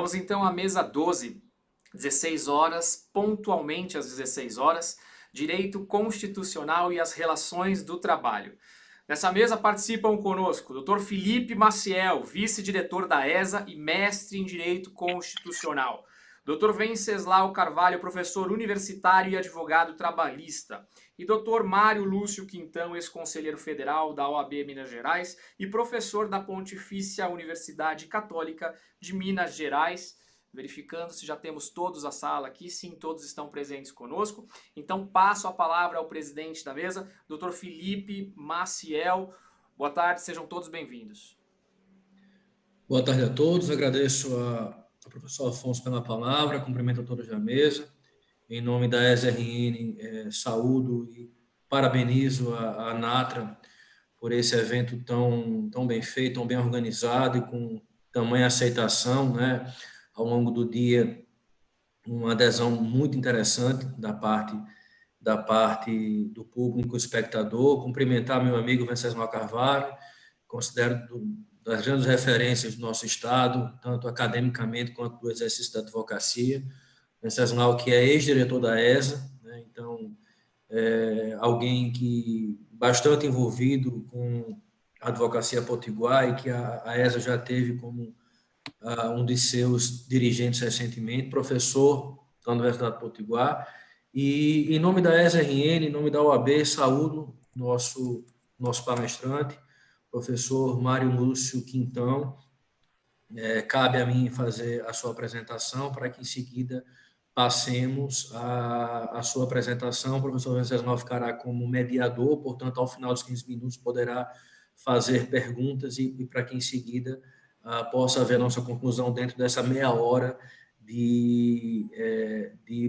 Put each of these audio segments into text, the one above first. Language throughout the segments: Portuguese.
Vamos então à mesa 12, 16 horas, pontualmente às 16 horas, Direito Constitucional e as Relações do Trabalho. Nessa mesa participam conosco o Dr. Felipe Maciel, vice-diretor da ESA e mestre em Direito Constitucional. Dr. Venceslau Carvalho, professor universitário e advogado trabalhista. E Dr. Mário Lúcio Quintão, ex-conselheiro federal da OAB Minas Gerais e professor da Pontifícia Universidade Católica de Minas Gerais. Verificando se já temos todos a sala aqui. Sim, todos estão presentes conosco. Então passo a palavra ao presidente da mesa, Dr. Felipe Maciel. Boa tarde, sejam todos bem-vindos. Boa tarde a todos, agradeço ao professor Afonso pela palavra, cumprimento a todos da mesa. Em nome da ESRN, saúdo e parabenizo a Natra por esse evento tão bem feito, tão bem organizado e com tamanha aceitação, né? Ao longo do dia, uma adesão muito interessante da parte do público espectador. Cumprimentar meu amigo Venceslau Carvalho, considero das grandes referências do nosso Estado, tanto academicamente quanto do exercício da advocacia. Venceslau, que é ex-diretor da ESA, né? Então, alguém que bastante envolvido com a advocacia potiguar e que a ESA já teve como um de seus dirigentes recentemente, professor da Universidade Potiguar. E, em nome da ESRN, em nome da OAB, saúdo nosso palestrante, professor Mário Lúcio Quintão. Cabe a mim fazer a sua apresentação para que, em seguida, passemos a sua apresentação. O professor Venceslau ficará como mediador, portanto, ao final dos 15 minutos, poderá fazer perguntas e para que, em seguida, possa haver nossa conclusão dentro dessa meia hora de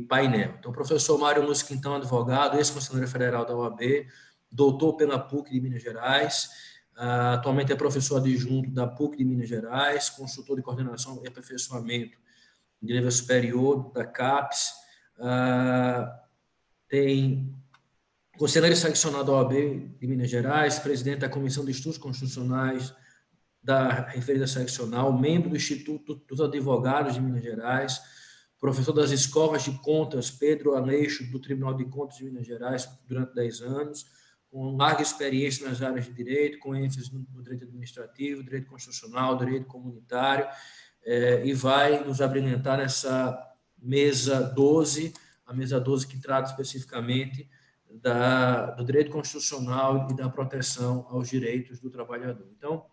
painel. Então, professor Mário Lúcio Quintão, advogado, ex-conselheiro federal da OAB, doutor pela PUC de Minas Gerais, atualmente é professor adjunto da PUC de Minas Gerais, consultor de coordenação e aperfeiçoamento de nível superior da CAPES, tem conselheiro seccional da OAB de Minas Gerais, presidente da Comissão de Estudos Constitucionais da referida seccional, membro do Instituto dos Advogados de Minas Gerais, professor das escolas de contas Pedro Aleixo, do Tribunal de Contas de Minas Gerais, durante 10 anos, com larga experiência nas áreas de direito, com ênfase no direito administrativo, direito constitucional, direito comunitário, e vai nos abrilhantar nessa mesa 12, a mesa 12 que trata especificamente do direito constitucional e da proteção aos direitos do trabalhador. Então,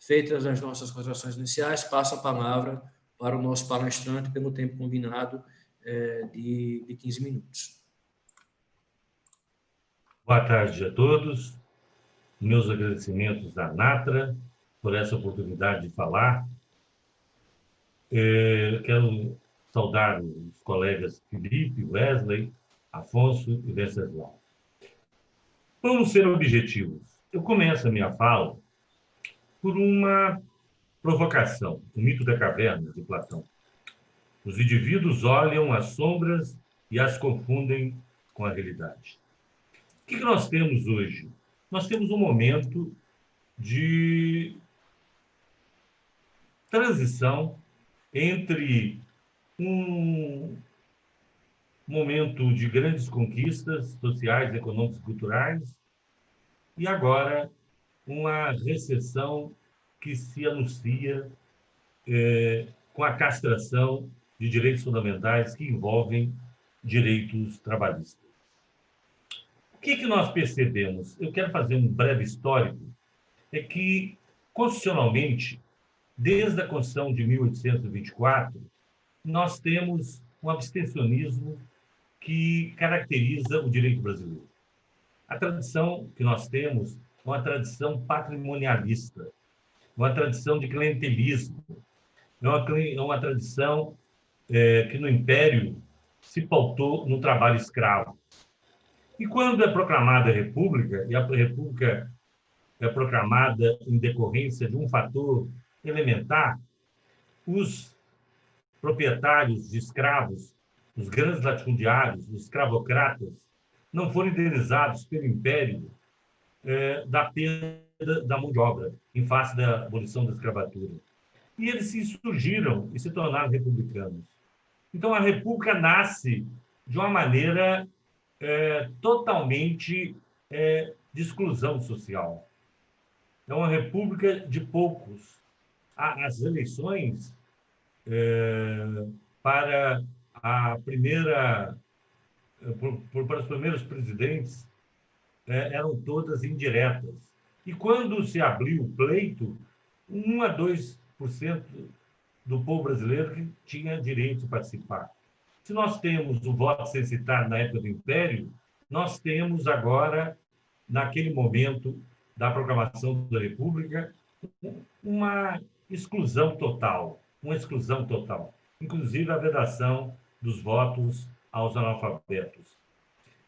feitas as nossas considerações iniciais, passo a palavra para o nosso palestrante pelo tempo combinado de 15 minutos. Boa tarde a todos. Meus agradecimentos à Natra por essa oportunidade de falar. Quero saudar os colegas Felipe, Wesley, Afonso e Venceslau. Vamos ser objetivos. Eu começo a minha fala por uma provocação, o mito da caverna, de Platão. Os indivíduos olham as sombras e as confundem com a realidade. O que nós temos hoje? Nós temos um momento de transição entre um momento de grandes conquistas sociais, econômicas e culturais e agora uma recessão que se anuncia com a castração de direitos fundamentais que envolvem direitos trabalhistas. O que nós percebemos? Eu quero fazer um breve histórico, é que, constitucionalmente, desde a Constituição de 1824, nós temos um abstencionismo que caracteriza o direito brasileiro. A tradição que nós temos é uma tradição patrimonialista, uma tradição de clientelismo, é uma tradição que no Império se pautou no trabalho escravo. E quando é proclamada a República, e a República é proclamada em decorrência de um fator elementar, os proprietários de escravos, os grandes latifundiários, os escravocratas, não foram indenizados pelo Império da perda da mão de obra, em face da abolição da escravatura. e eles se insurgiram e se tornaram republicanos. Então, a República nasce de uma maneira totalmente de exclusão social. É uma república de poucos. As eleições para a primeira, para os primeiros presidentes eram todas indiretas. E quando se abriu o pleito, 1 a 2% do povo brasileiro que tinha direito de participar. Se nós temos o voto censitário na época do Império, nós temos agora, naquele momento da proclamação da República, uma exclusão total, inclusive a vedação dos votos aos analfabetos.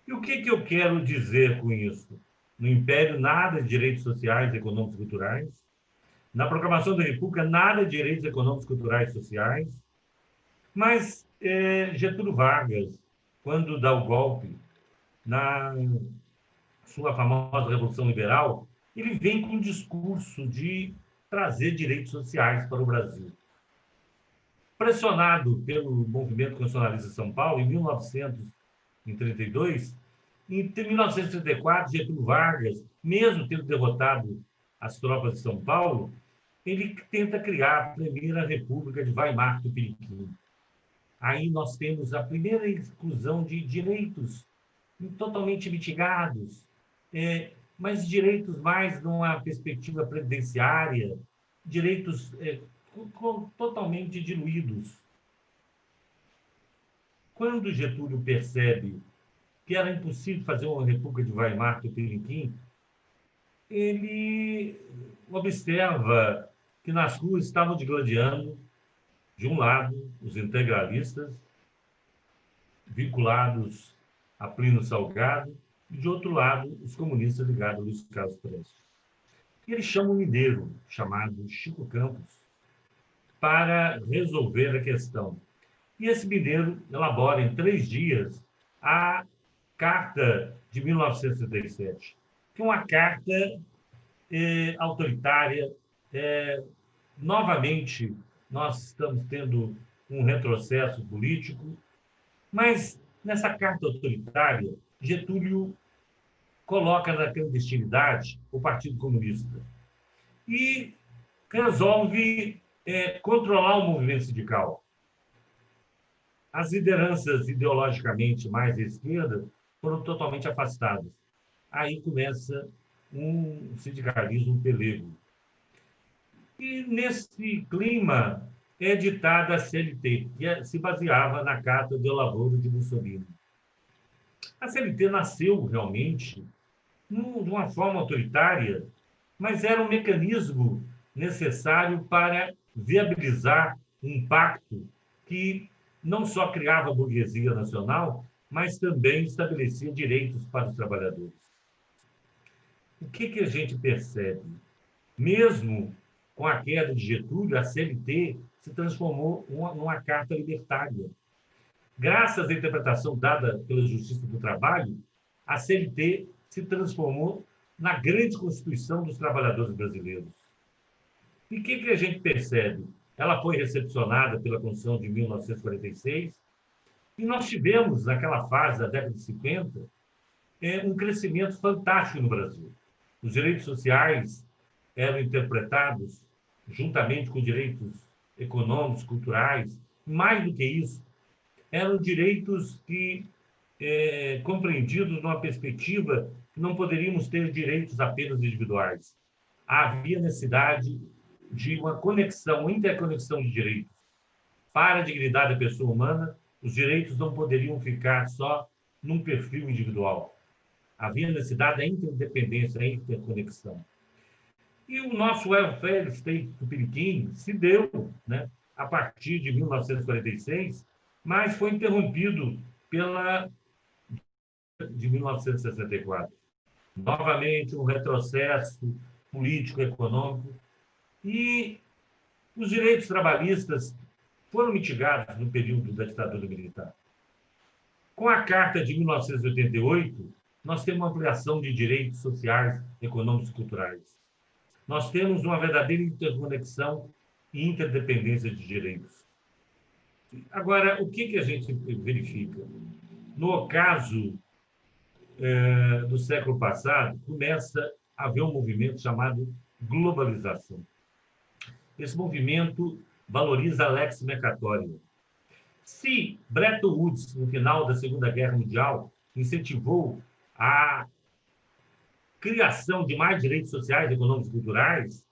E o que eu quero dizer com isso? No Império, nada de direitos sociais, econômicos e culturais. Na proclamação da República, nada de direitos econômicos, culturais e sociais. Mas Getúlio Vargas, quando dá o golpe na sua famosa Revolução Liberal, ele vem com um discurso de trazer direitos sociais para o Brasil. Pressionado pelo movimento constitucionalista de São Paulo, em 1932, em 1934, Getúlio Vargas, mesmo tendo derrotado as tropas de São Paulo, ele tenta criar a primeira República de Weimar Tupiniquim. Aí nós temos a primeira inclusão de direitos totalmente mitigados, mas direitos mais numa perspectiva previdenciária, direitos totalmente diluídos. Quando Getúlio percebe que era impossível fazer uma República de Weimar Tupiniquim, ele observa que nas ruas estavam digladiando, de um lado, os integralistas, vinculados a Plínio Salgado, e, de outro lado, os comunistas ligados a Luiz Carlos Prestes. E ele chama um mineiro, chamado Chico Campos, para resolver a questão. E esse mineiro elabora, em 3 dias, a Carta de 1937, que é uma carta autoritária. Novamente, nós estamos tendo um retrocesso político, mas nessa carta autoritária, Getúlio coloca na clandestinidade o Partido Comunista e resolve controlar o movimento sindical. As lideranças ideologicamente mais à esquerda foram totalmente afastadas. Aí começa um sindicalismo pelego. E nesse clima é editada a CLT, que se baseava na Carta do Lavoro de Mussolini. A CLT nasceu realmente de uma forma autoritária, mas era um mecanismo necessário para viabilizar um pacto que não só criava a burguesia nacional, mas também estabelecia direitos para os trabalhadores. O que a gente percebe? Mesmo com a queda de Getúlio, a CLT se transformou numa carta libertária. Graças à interpretação dada pela Justiça do Trabalho, a CLT se transformou na grande Constituição dos trabalhadores brasileiros. E o que a gente percebe? Ela foi recepcionada pela Constituição de 1946 e nós tivemos, naquela fase da década de 50, um crescimento fantástico no Brasil. Os direitos sociais eram interpretados juntamente com direitos econômicos, culturais. Mais do que isso, eram direitos que, compreendidos numa perspectiva que não poderíamos ter direitos apenas individuais. Havia necessidade de uma conexão, uma interconexão de direitos. Para a dignidade da pessoa humana, os direitos não poderiam ficar só num perfil individual. Havia necessidade da interdependência, da interconexão. E o nosso welfare state tupiniquim se deu, né, a partir de 1946, mas foi interrompido de 1964. Novamente, um retrocesso político, econômico, e os direitos trabalhistas foram mitigados no período da ditadura militar. Com a Carta de 1988, nós temos uma ampliação de direitos sociais, econômicos e culturais. Nós temos uma verdadeira interconexão e interdependência de direitos. Agora, o que a gente verifica? No caso do século passado, começa a haver um movimento chamado globalização. Esse movimento valoriza a lex mercatoria. Se Bretton Woods, no final da Segunda Guerra Mundial, incentivou a criação de mais direitos sociais, econômicos e culturais,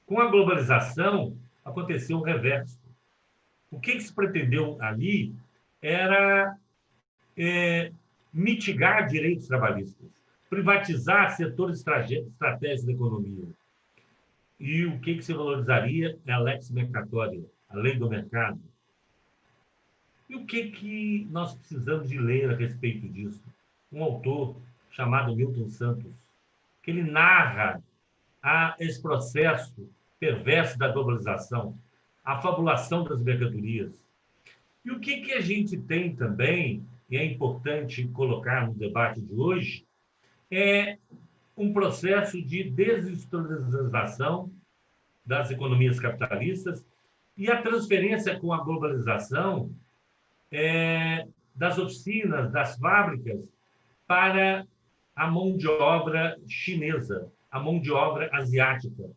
com a globalização aconteceu o reverso. O que se pretendeu ali era mitigar direitos trabalhistas, privatizar setores estratégicos da economia. E o que se valorizaria é a lex mercatoria, a lei do mercado. E o que nós precisamos de ler a respeito disso? Um autor chamado Milton Santos, que ele narra esse processo perverso da globalização, a fabulação das mercadorias. E o que a gente tem também, e é importante colocar no debate de hoje, é um processo de desindustrialização das economias capitalistas e a transferência com a globalização das oficinas, das fábricas, para a mão de obra chinesa, a mão de obra asiática,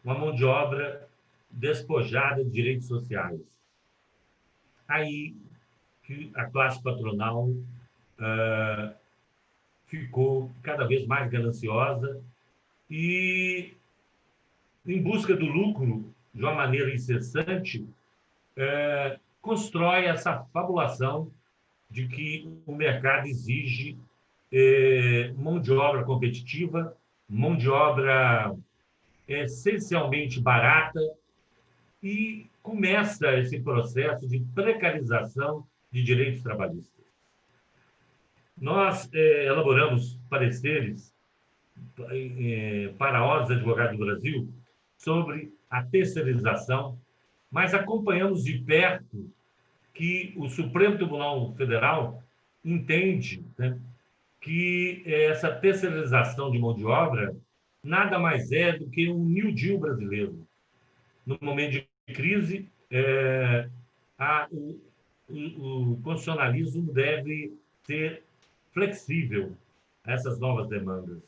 uma mão de obra despojada de direitos sociais. Aí que a classe patronal ficou cada vez mais gananciosa e, em busca do lucro de uma maneira incessante, constrói essa fabulação de que o mercado exige mão de obra competitiva, mão de obra essencialmente barata, e começa esse processo de precarização de direitos trabalhistas. Nós elaboramos pareceres para a Ordem dos Advogados do Brasil sobre a terceirização, mas acompanhamos de perto que o Supremo Tribunal Federal entende, né, que essa terceirização de mão de obra nada mais é do que um New Deal brasileiro. No momento de crise, o constitucionalismo deve ser flexível a essas novas demandas.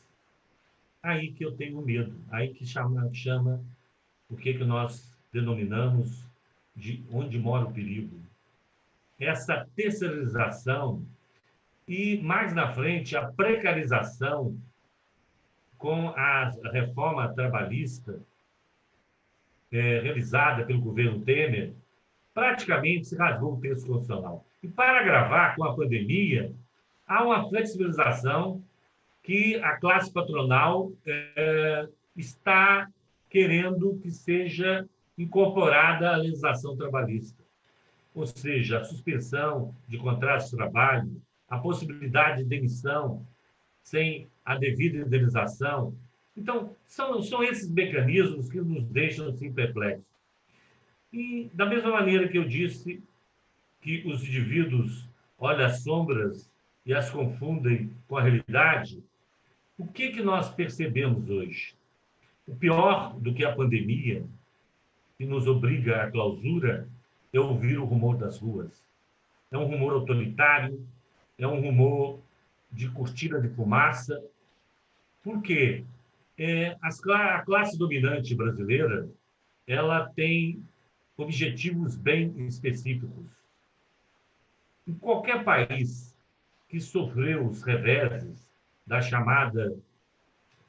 Aí que eu tenho medo, aí que chama o que nós denominamos de onde mora o perigo. Essa terceirização e, mais na frente, a precarização com a reforma trabalhista realizada pelo governo Temer, praticamente se rasgou o texto constitucional. E, para agravar com a pandemia, há uma flexibilização que a classe patronal está querendo que seja incorporada à legislação trabalhista. Ou seja, a suspensão de contratos de trabalho, a possibilidade de demissão sem a devida indenização. Então, são esses mecanismos que nos deixam assim perplexos. E, da mesma maneira que eu disse que os indivíduos olham as sombras e as confundem com a realidade, o que nós percebemos hoje? O pior do que a pandemia, que nos obriga à clausura, é ouvir o rumor das ruas. É um rumor autoritário, é um rumor de cortina de fumaça. Por quê? A classe dominante brasileira, ela tem objetivos bem específicos. Em qualquer país que sofreu os reveses da chamada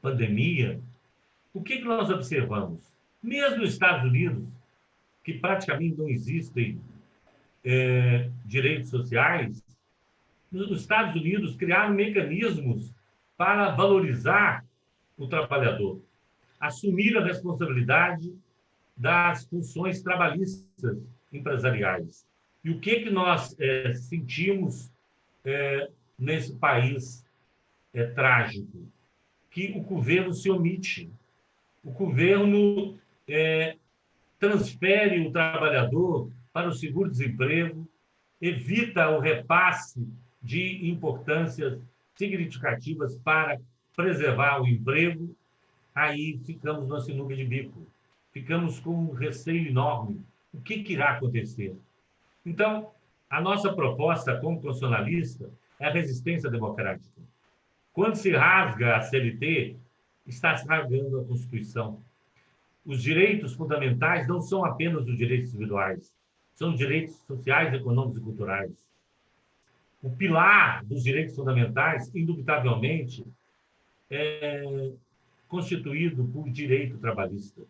pandemia, o que nós observamos? Mesmo nos Estados Unidos, que praticamente não existem direitos sociais, nos Estados Unidos criaram mecanismos para valorizar o trabalhador, assumir a responsabilidade das funções trabalhistas empresariais. E o que nós sentimos nesse país trágico? Que o governo se omite. O governo transfere o trabalhador para o seguro-desemprego, evita o repasse de importâncias significativas para preservar o emprego. Aí ficamos numa sinuca de bico. ficamos com um receio enorme. O que irá acontecer? Então, a nossa proposta como constitucionalista é a resistência democrática. Quando se rasga a CLT, está se rasgando a Constituição. Os direitos fundamentais não são apenas os direitos individuais, são os direitos sociais, econômicos e culturais. O pilar dos direitos fundamentais, indubitavelmente, é constituído por direito trabalhista.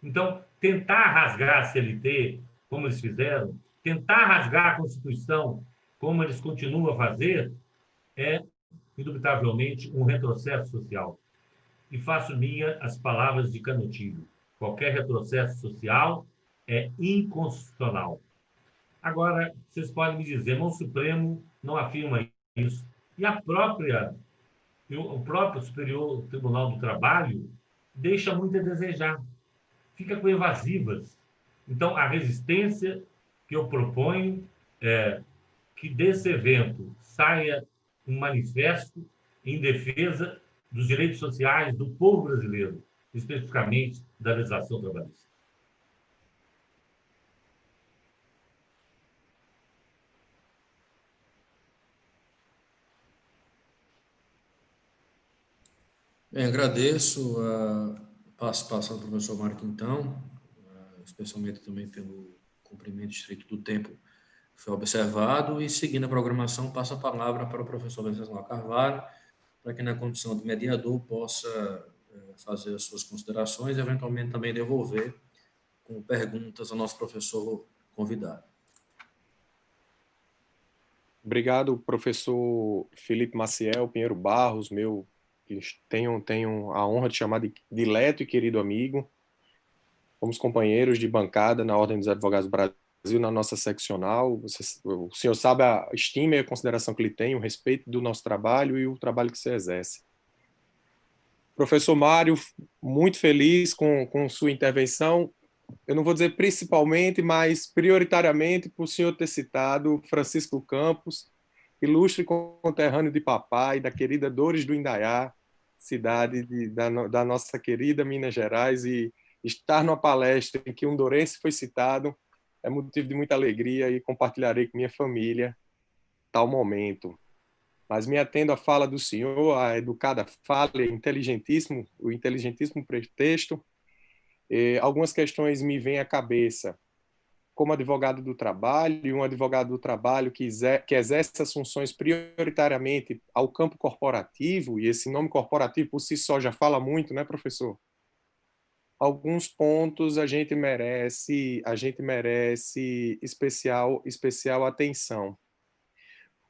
Então, tentar rasgar a CLT, como eles fizeram, tentar rasgar a Constituição, como eles continuam a fazer, é, indubitavelmente, um retrocesso social. E faço minha as palavras de Canutilho. Qualquer retrocesso social é inconstitucional. Agora, vocês podem me dizer, o Supremo não afirma isso. E o próprio Superior Tribunal do Trabalho deixa muito a desejar. Fica com evasivas. Então, a resistência que eu proponho é que desse evento saia um manifesto em defesa dos direitos sociais do povo brasileiro, especificamente da legislação trabalhista. Bem, agradeço a participação do professor Mário Quintão, especialmente também pelo cumprimento estrito do tempo que foi observado, e seguindo a programação, passo a palavra para o professor Venceslau Carvalho, para que na condição de mediador possa fazer as suas considerações e eventualmente também devolver com perguntas ao nosso professor convidado. Obrigado, professor Felipe Maciel Pinheiro Barros, meu que tenho a honra de chamar de dileto e querido amigo. Fomos companheiros de bancada na Ordem dos Advogados do Brasil, na nossa seccional. O senhor sabe a estima e a consideração que ele tem, o respeito do nosso trabalho e o trabalho que você exerce. Professor Mário, muito feliz com sua intervenção. Eu não vou dizer principalmente, mas prioritariamente por o senhor ter citado Francisco Campos, ilustre conterrâneo de papai, da querida Dores do Indaiá, cidade da nossa querida Minas Gerais, e estar numa palestra em que um dourense foi citado é motivo de muita alegria e compartilharei com minha família tal momento. Mas me atendo à fala do senhor, a educada fala, o inteligentíssimo pretexto. Algumas questões me vêm à cabeça. Como advogado do trabalho, e um advogado do trabalho que exerce essas funções prioritariamente ao campo corporativo, e esse nome corporativo por si só já fala muito, né, professor? Alguns pontos a gente merece especial atenção.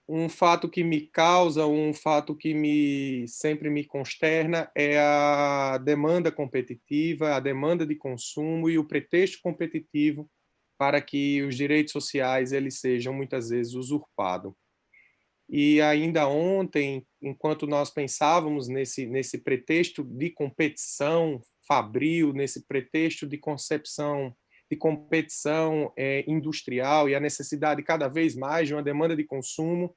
Um fato que me causa, sempre me consterna é a demanda competitiva, a demanda de consumo e o pretexto competitivo para que os direitos sociais eles sejam muitas vezes usurpados. E ainda ontem, enquanto nós pensávamos nesse pretexto de competição fabril, nesse pretexto de concepção de competição industrial e a necessidade cada vez mais de uma demanda de consumo,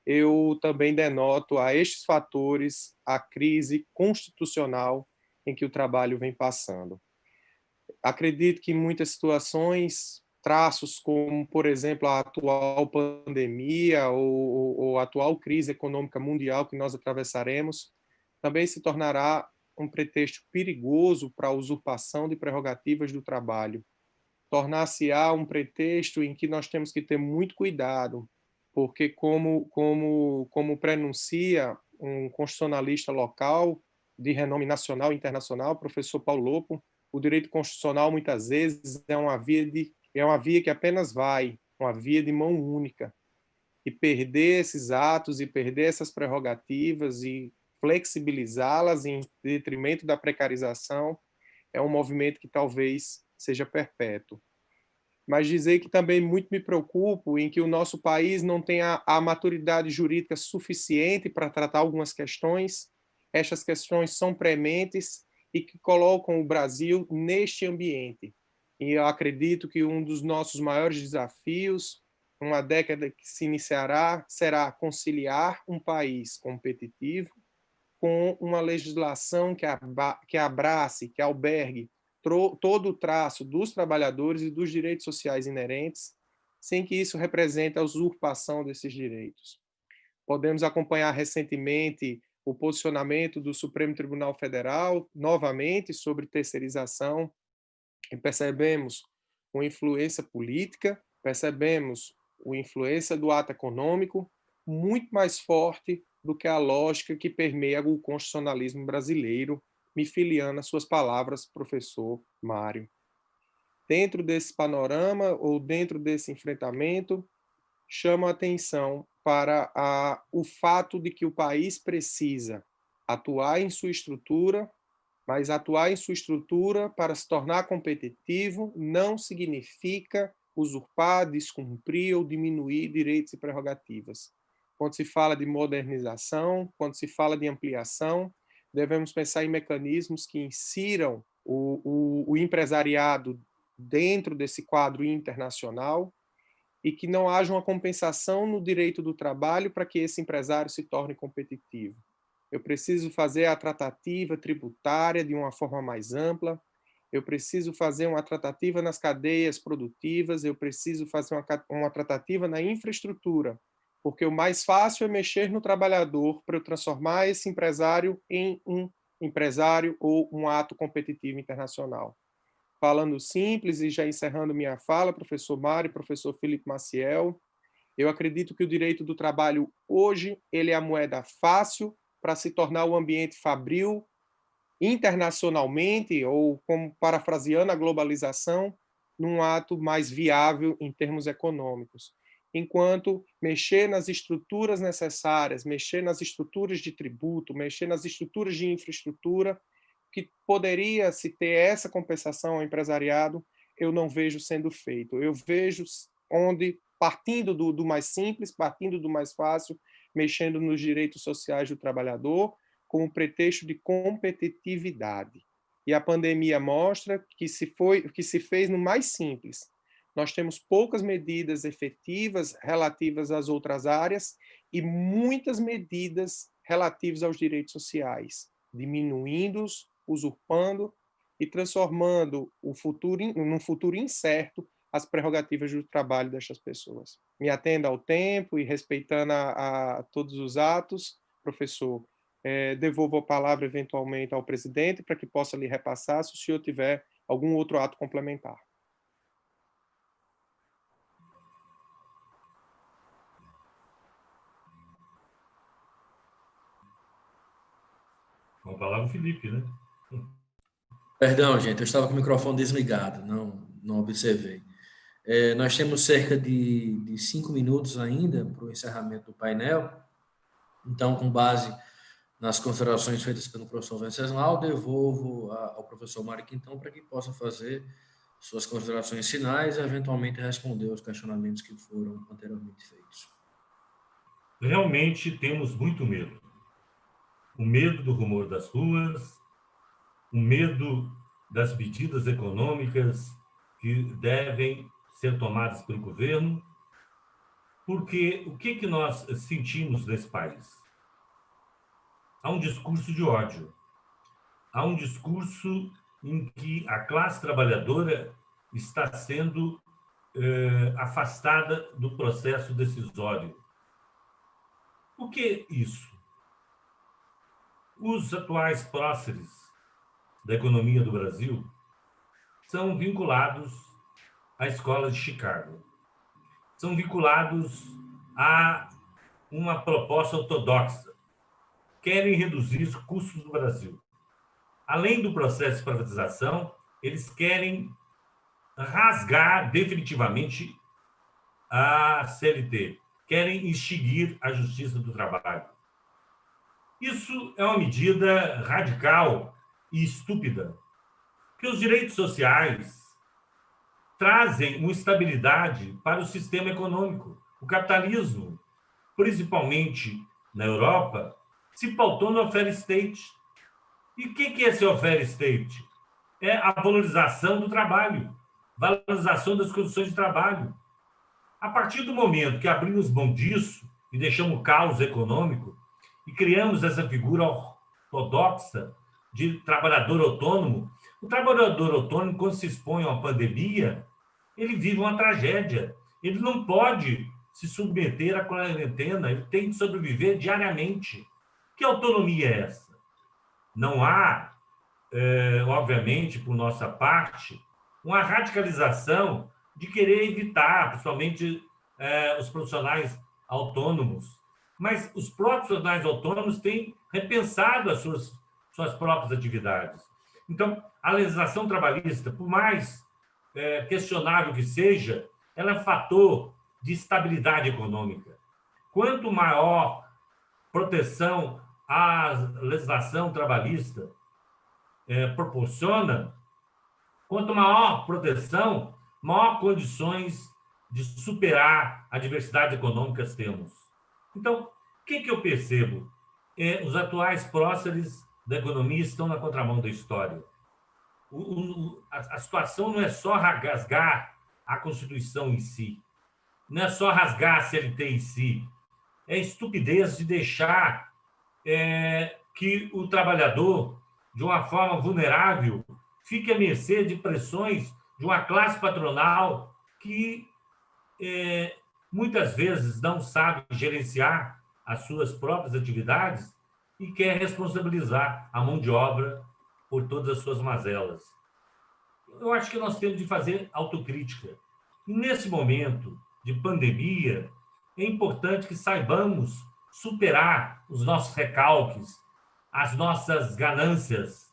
eu também denoto a estes fatores a crise constitucional em que o trabalho vem passando. Acredito que em muitas situações, traços como, por exemplo, a atual pandemia ou a atual crise econômica mundial que nós atravessaremos, também se tornará um pretexto perigoso para a usurpação de prerrogativas do trabalho. Tornar-se-á um pretexto em que nós temos que ter muito cuidado, porque como prenuncia um constitucionalista local de renome nacional e internacional, o professor Paulo Lopo, o direito constitucional muitas vezes é uma via que apenas vai, uma via de mão única. E perder esses atos e perder essas prerrogativas e flexibilizá-las em detrimento da precarização é um movimento que talvez seja perpétuo. Mas dizer que também muito me preocupo em que o nosso país não tenha a maturidade jurídica suficiente para tratar algumas questões. Estas questões são prementes e que colocam o Brasil neste ambiente. E eu acredito que um dos nossos maiores desafios, uma década que se iniciará, será conciliar um país competitivo com uma legislação que abrace, que albergue todo o traço dos trabalhadores e dos direitos sociais inerentes, sem que isso represente a usurpação desses direitos. Podemos acompanhar recentemente o posicionamento do Supremo Tribunal Federal, novamente, sobre terceirização, e percebemos uma influência política, percebemos uma influência do ato econômico muito mais forte do que a lógica que permeia o constitucionalismo brasileiro, me filiando às suas palavras, professor Mário. Dentro desse panorama, ou dentro desse enfrentamento, chamo a atenção para o fato de que o país precisa atuar em sua estrutura, mas atuar em sua estrutura para se tornar competitivo não significa usurpar, descumprir ou diminuir direitos e prerrogativas. Quando se fala de modernização, quando se fala de ampliação, devemos pensar em mecanismos que insiram o empresariado dentro desse quadro internacional e que não haja uma compensação no direito do trabalho para que esse empresário se torne competitivo. Eu preciso fazer a tratativa tributária de uma forma mais ampla, eu preciso fazer uma tratativa nas cadeias produtivas, eu preciso fazer uma tratativa na infraestrutura, porque o mais fácil é mexer no trabalhador para eu transformar esse empresário em um empresário ou um ato competitivo internacional. Falando simples e já encerrando minha fala, professor Mário, professor Felipe Maciel, eu acredito que o direito do trabalho hoje ele é a moeda fácil para se tornar o ambiente fabril internacionalmente, ou como parafraseando a globalização, num ato mais viável em termos econômicos. Enquanto mexer nas estruturas necessárias, mexer nas estruturas de tributo, mexer nas estruturas de infraestrutura, que poderia se ter essa compensação ao empresariado, eu não vejo sendo feito. Eu vejo onde, partindo do mais simples, partindo do mais fácil, mexendo nos direitos sociais do trabalhador, com o pretexto de competitividade. E a pandemia mostra que se fez no mais simples. Nós temos poucas medidas efetivas relativas às outras áreas e muitas medidas relativas aos direitos sociais, diminuindo-os, usurpando e transformando num futuro incerto as prerrogativas do trabalho destas pessoas. Me atenda ao tempo e respeitando a todos os atos, professor, devolvo a palavra eventualmente ao presidente para que possa lhe repassar se o senhor tiver algum outro ato complementar. Com a palavra o Felipe, né? Perdão, gente, eu estava com o microfone desligado, não observei. Nós temos cerca de 5 minutos ainda para o encerramento do painel. Então, com base nas considerações feitas pelo professor Venceslau, devolvo ao professor Mário Quintão para que possa fazer suas considerações finais e, eventualmente, responder aos questionamentos que foram anteriormente feitos. Realmente temos muito medo. O medo do rumor das ruas, o medo das medidas econômicas que devem ser tomadas pelo governo, porque o que nós sentimos nesse país? Há um discurso de ódio, há um discurso em que a classe trabalhadora está sendo afastada do processo decisório. Por que isso? Os atuais próceres da economia do Brasil são vinculados à escola de Chicago, são vinculados a uma proposta ortodoxa, querem reduzir os custos do Brasil. Além do processo de privatização, eles querem rasgar definitivamente a CLT, querem extinguir a Justiça do Trabalho. Isso é uma medida radical e estúpida, porque os direitos sociais trazem uma estabilidade para o sistema econômico. O capitalismo, principalmente na Europa, se pautou no welfare state. E o que é esse welfare state? É a valorização do trabalho, valorização das condições de trabalho. A partir do momento que abrimos mão disso e deixamos o caos econômico e criamos essa figura ortodoxa de trabalhador autônomo, O trabalhador autônomo, quando se expõe a uma pandemia, ele vive uma tragédia. Ele não pode se submeter à quarentena, ele tem que sobreviver diariamente. Que autonomia é essa? Não há, obviamente, por nossa parte, uma radicalização de querer evitar, principalmente os profissionais autônomos. Mas os próprios profissionais autônomos têm repensado as suas próprias atividades. Então, a legislação trabalhista, por mais questionável que seja, ela é fator de estabilidade econômica. Quanto maior proteção a legislação trabalhista proporciona, quanto maior proteção, maior condições de superar adversidades econômicas temos. Então, o que eu percebo? Os atuais próceres da economia estão na contramão da história. A situação não é só rasgar a Constituição em si, não é só rasgar a CLT em si, é estupidez de deixar que o trabalhador, de uma forma vulnerável, fique à mercê de pressões de uma classe patronal que muitas vezes não sabe gerenciar as suas próprias atividades e quer responsabilizar a mão de obra por todas as suas mazelas. Eu acho que nós temos de fazer autocrítica. E nesse momento de pandemia, é importante que saibamos superar os nossos recalques, as nossas ganâncias.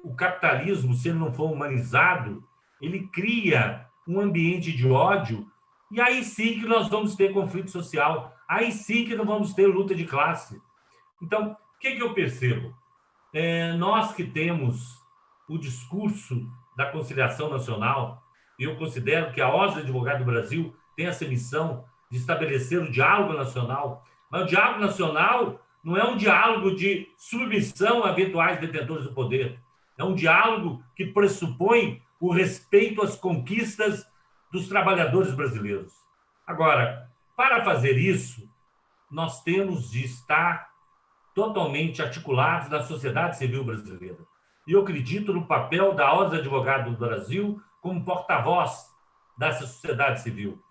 O capitalismo, se ele não for humanizado, ele cria um ambiente de ódio, e aí sim que nós vamos ter conflito social, aí sim que nós vamos ter luta de classe. Então, o que eu percebo? Nós que temos o discurso da conciliação nacional, eu considero que a Ordem dos Advogados do Brasil tem essa missão de estabelecer o diálogo nacional, mas o diálogo nacional não é um diálogo de submissão a eventuais detentores do poder, é um diálogo que pressupõe o respeito às conquistas dos trabalhadores brasileiros. Agora, para fazer isso, nós temos de estar totalmente articulados na sociedade civil brasileira. E eu acredito no papel da Ordem dos Advogados do Brasil como porta-voz dessa sociedade civil.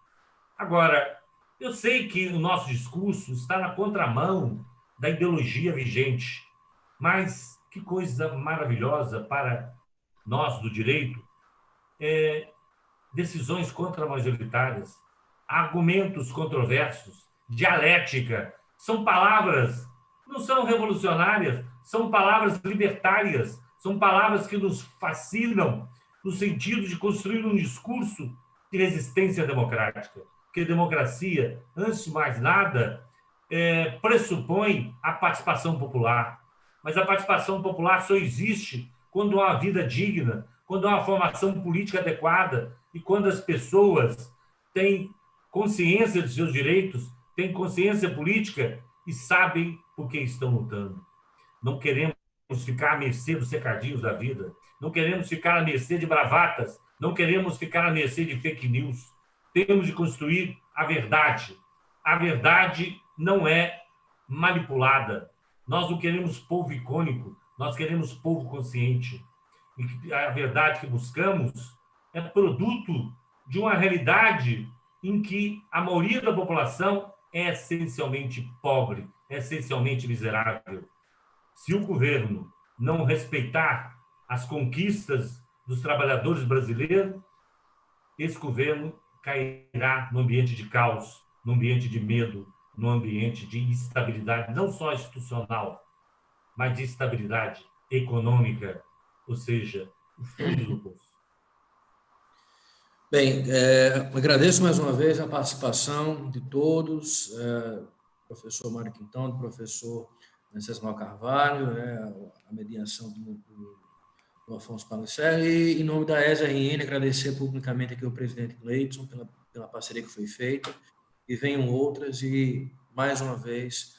Agora, eu sei que o nosso discurso está na contramão da ideologia vigente, mas que coisa maravilhosa para nós do direito, decisões contra-majoritárias, argumentos controversos, dialética, são palavras, não são revolucionárias, são palavras libertárias, são palavras que nos fascinam no sentido de construir um discurso de resistência democrática. Porque democracia, antes de mais nada, pressupõe a participação popular. Mas a participação popular só existe quando há uma vida digna, quando há uma formação política adequada e quando as pessoas têm consciência de seus direitos, têm consciência política e sabem por que estão lutando. Não queremos ficar à mercê dos secadinhos da vida, não queremos ficar à mercê de bravatas, não queremos ficar à mercê de fake news. Temos de construir a verdade. A verdade não é manipulada. Nós não queremos povo icônico, nós queremos povo consciente. E a verdade que buscamos é produto de uma realidade em que a maioria da população é essencialmente pobre, é essencialmente miserável. Se o governo não respeitar as conquistas dos trabalhadores brasileiros, esse governo cairá no ambiente de caos, no ambiente de medo, no ambiente de instabilidade, não só institucional, mas de instabilidade econômica, ou seja, o fundo do poço. Bem, agradeço mais uma vez a participação de todos, professor Mário Quintão, do professor Venceslau Carvalho, a mediação do Afonso Palicer, e em nome da ESRN, agradecer publicamente aqui ao presidente Gleidson pela parceria que foi feita, e venham outras, e mais uma vez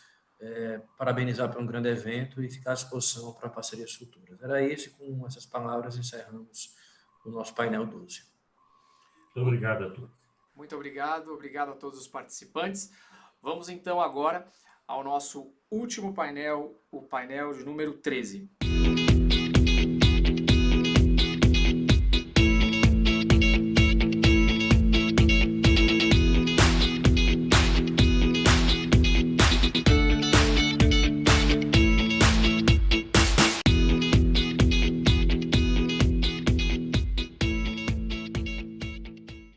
parabenizar por um grande evento e ficar à disposição para parcerias futuras. Era isso, e com essas palavras encerramos o nosso painel 12. Muito obrigado a todos. Muito obrigado a todos os participantes. Vamos então agora ao nosso último painel, o painel de número 13.